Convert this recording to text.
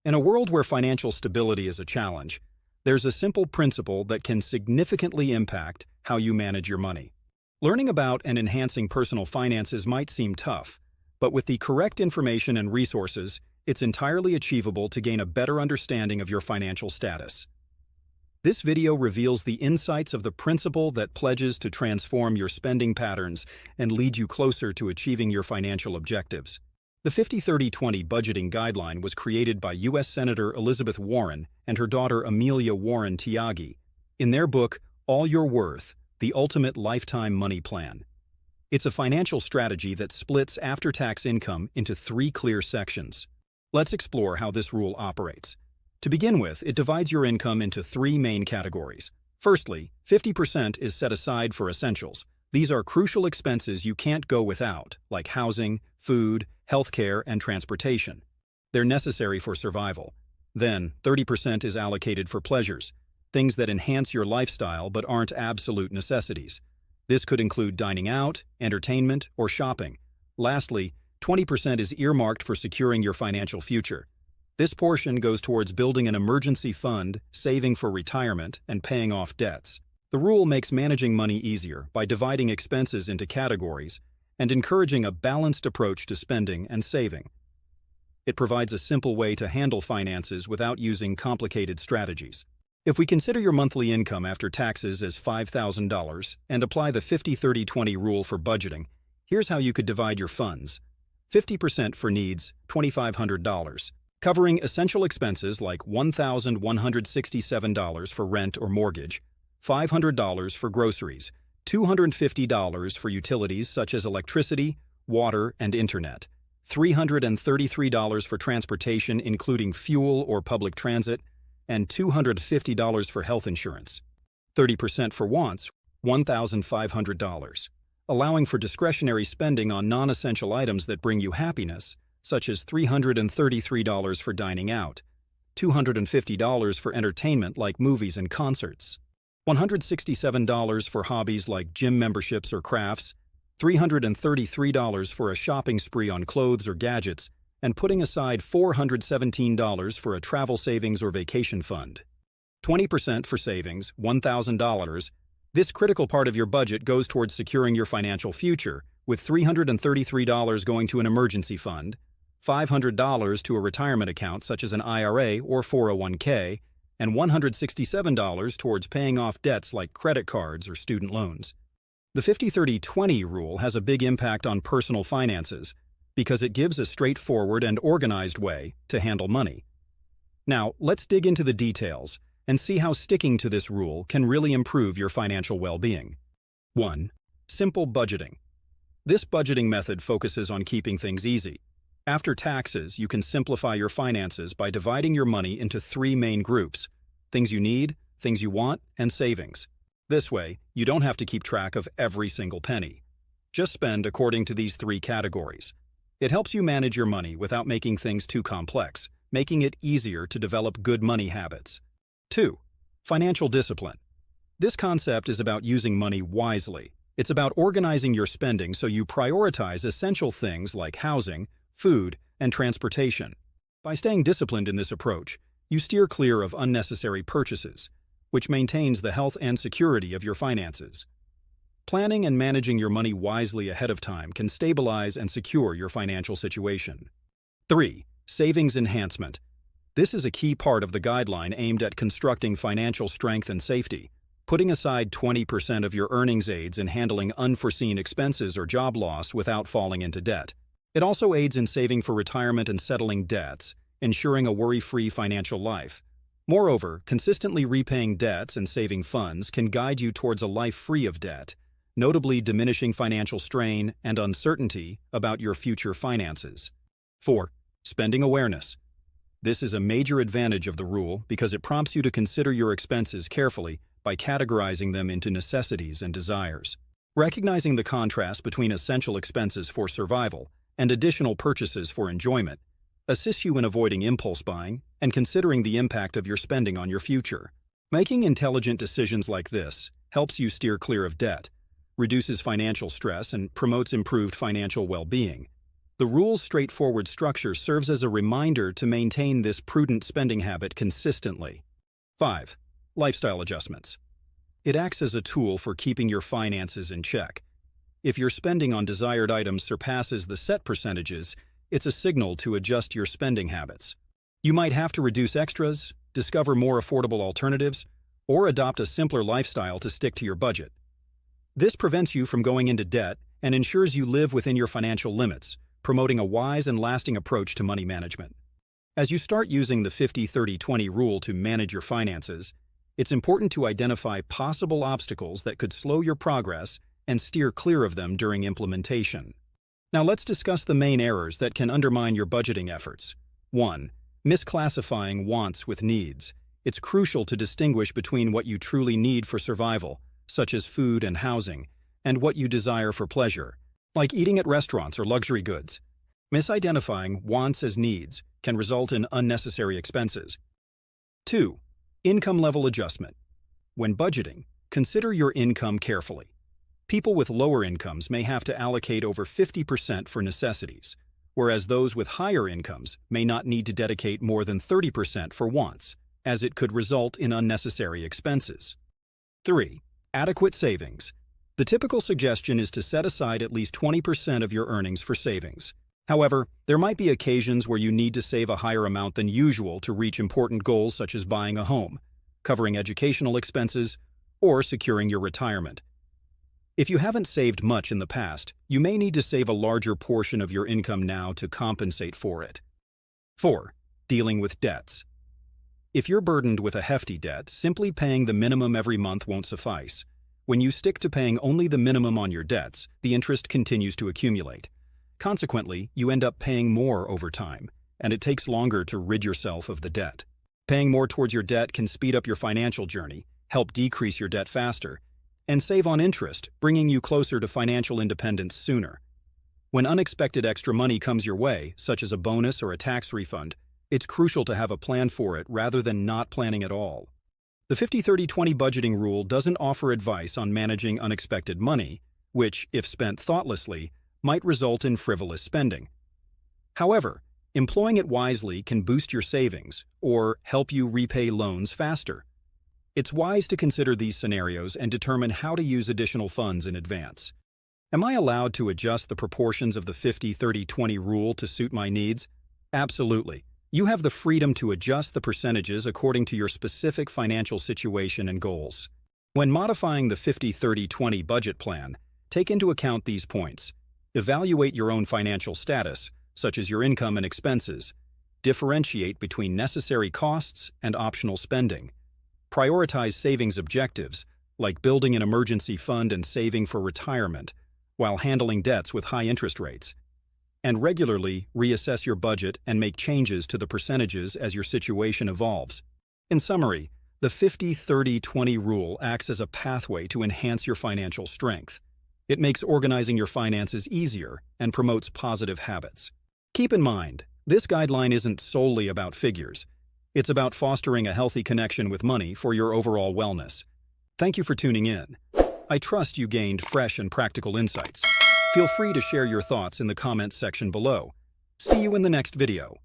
In a world where financial stability is a challenge, there's a simple principle that can significantly impact how you manage your money. Learning about and enhancing personal finances might seem tough, but with the correct information and resources, it's entirely achievable to gain a better understanding of your financial status. This video reveals the insights of the principle that pledges to transform your spending patterns and lead you closer to achieving your financial objectives. The 50-30-20 budgeting guideline was created by U.S. Senator Elizabeth Warren and her daughter Amelia Warren Tyagi in their book, All Your Worth: The Ultimate Lifetime Money Plan. It's a financial strategy that splits after-tax income into 3 clear sections. Let's explore how this rule operates. To begin with, it divides your income into 3 main categories. Firstly, 50% is set aside for essentials. These are crucial expenses you can't go without, like housing, food, healthcare, and transportation. They're necessary for survival. Then, 30% is allocated for pleasures, things that enhance your lifestyle but aren't absolute necessities. This could include dining out, entertainment, or shopping. Lastly, 20% is earmarked for securing your financial future. This portion goes towards building an emergency fund, saving for retirement, and paying off debts. The rule makes managing money easier by dividing expenses into categories and encouraging a balanced approach to spending and saving. It provides a simple way to handle finances without using complicated strategies. If we consider your monthly income after taxes as $5,000 and apply the 50-30-20 rule for budgeting, here's how you could divide your funds. 50% for needs, $2,500, covering essential expenses like $1,167 for rent or mortgage, $500 for groceries, $250 for utilities such as electricity, water, and internet, $333 for transportation including fuel or public transit, and $250 for health insurance. 30% for wants, $1,500, allowing for discretionary spending on non-essential items that bring you happiness, such as $333 for dining out, $250 for entertainment like movies and concerts, $167 for hobbies like gym memberships or crafts, $333 for a shopping spree on clothes or gadgets, and putting aside $417 for a travel savings or vacation fund. 20% for savings, $1,000. This critical part of your budget goes towards securing your financial future, with $333 going to an emergency fund, $500 to a retirement account such as an IRA or 401k, and $167 towards paying off debts like credit cards or student loans. The 50-30-20 rule has a big impact on personal finances because it gives a straightforward and organized way to handle money. Now, let's dig into the details and see how sticking to this rule can really improve your financial well-being. 1. Simple budgeting. This budgeting method focuses on keeping things easy. After taxes, you can simplify your finances by dividing your money into 3 main groups: things you need, things you want, and savings. This way, you don't have to keep track of every single penny. Just spend according to these 3 categories. It helps you manage your money without making things too complex, making it easier to develop good money habits. 2. Financial discipline. This concept is about using money wisely. It's about organizing your spending so you prioritize essential things like housing, food, and transportation. By staying disciplined in this approach, you steer clear of unnecessary purchases, which maintains the health and security of your finances. Planning and managing your money wisely ahead of time can stabilize and secure your financial situation. 3. Savings enhancement. This is a key part of the guideline aimed at constructing financial strength and safety. Putting aside 20% of your earnings aids in handling unforeseen expenses or job loss without falling into debt. It also aids in saving for retirement and settling debts, ensuring a worry-free financial life. Moreover, consistently repaying debts and saving funds can guide you towards a life free of debt, notably diminishing financial strain and uncertainty about your future finances. 4. Spending awareness. This is a major advantage of the rule because it prompts you to consider your expenses carefully by categorizing them into necessities and desires. Recognizing the contrast between essential expenses for survival and additional purchases for enjoyment assists you in avoiding impulse buying and considering the impact of your spending on your future. Making intelligent decisions like this helps you steer clear of debt, reduces financial stress, and promotes improved financial well-being. The rule's straightforward structure serves as a reminder to maintain this prudent spending habit consistently. 5. Lifestyle adjustments. It acts as a tool for keeping your finances in check. If your spending on desired items surpasses the set percentages, it's a signal to adjust your spending habits. You might have to reduce extras, discover more affordable alternatives, or adopt a simpler lifestyle to stick to your budget. This prevents you from going into debt and ensures you live within your financial limits, promoting a wise and lasting approach to money management. As you start using the 50-30-20 rule to manage your finances, it's important to identify possible obstacles that could slow your progress and steer clear of them during implementation. Now let's discuss the main errors that can undermine your budgeting efforts. 1. Misclassifying wants with needs. It's crucial to distinguish between what you truly need for survival, such as food and housing, and what you desire for pleasure, like eating at restaurants or luxury goods. Misidentifying wants as needs can result in unnecessary expenses. 2. Income level adjustment. When budgeting, consider your income carefully. People with lower incomes may have to allocate over 50% for necessities, whereas those with higher incomes may not need to dedicate more than 30% for wants, as it could result in unnecessary expenses. 3. Adequate savings. The typical suggestion is to set aside at least 20% of your earnings for savings. However, there might be occasions where you need to save a higher amount than usual to reach important goals such as buying a home, covering educational expenses, or securing your retirement. If you haven't saved much in the past, you may need to save a larger portion of your income now to compensate for it. 4. Dealing with debts. If you're burdened with a hefty debt, simply paying the minimum every month won't suffice. When you stick to paying only the minimum on your debts, the interest continues to accumulate. Consequently, you end up paying more over time, and it takes longer to rid yourself of the debt. Paying more towards your debt can speed up your financial journey, help decrease your debt faster, and save on interest, bringing you closer to financial independence sooner. When unexpected extra money comes your way, such as a bonus or a tax refund, it's crucial to have a plan for it rather than not planning at all. The 50-30-20 budgeting rule doesn't offer advice on managing unexpected money, which, if spent thoughtlessly, might result in frivolous spending. However, employing it wisely can boost your savings or help you repay loans faster. It's wise to consider these scenarios and determine how to use additional funds in advance. Am I allowed to adjust the proportions of the 50-30-20 rule to suit my needs? Absolutely. You have the freedom to adjust the percentages according to your specific financial situation and goals. When modifying the 50-30-20 budget plan, take into account these points. Evaluate your own financial status, such as your income and expenses. Differentiate between necessary costs and optional spending. Prioritize savings objectives, like building an emergency fund and saving for retirement, while handling debts with high interest rates. And regularly reassess your budget and make changes to the percentages as your situation evolves. In summary, the 50-30-20 rule acts as a pathway to enhance your financial strength. It makes organizing your finances easier and promotes positive habits. Keep in mind, this guideline isn't solely about figures. It's about fostering a healthy connection with money for your overall wellness. Thank you for tuning in. I trust you gained fresh and practical insights. Feel free to share your thoughts in the comments section below. See you in the next video.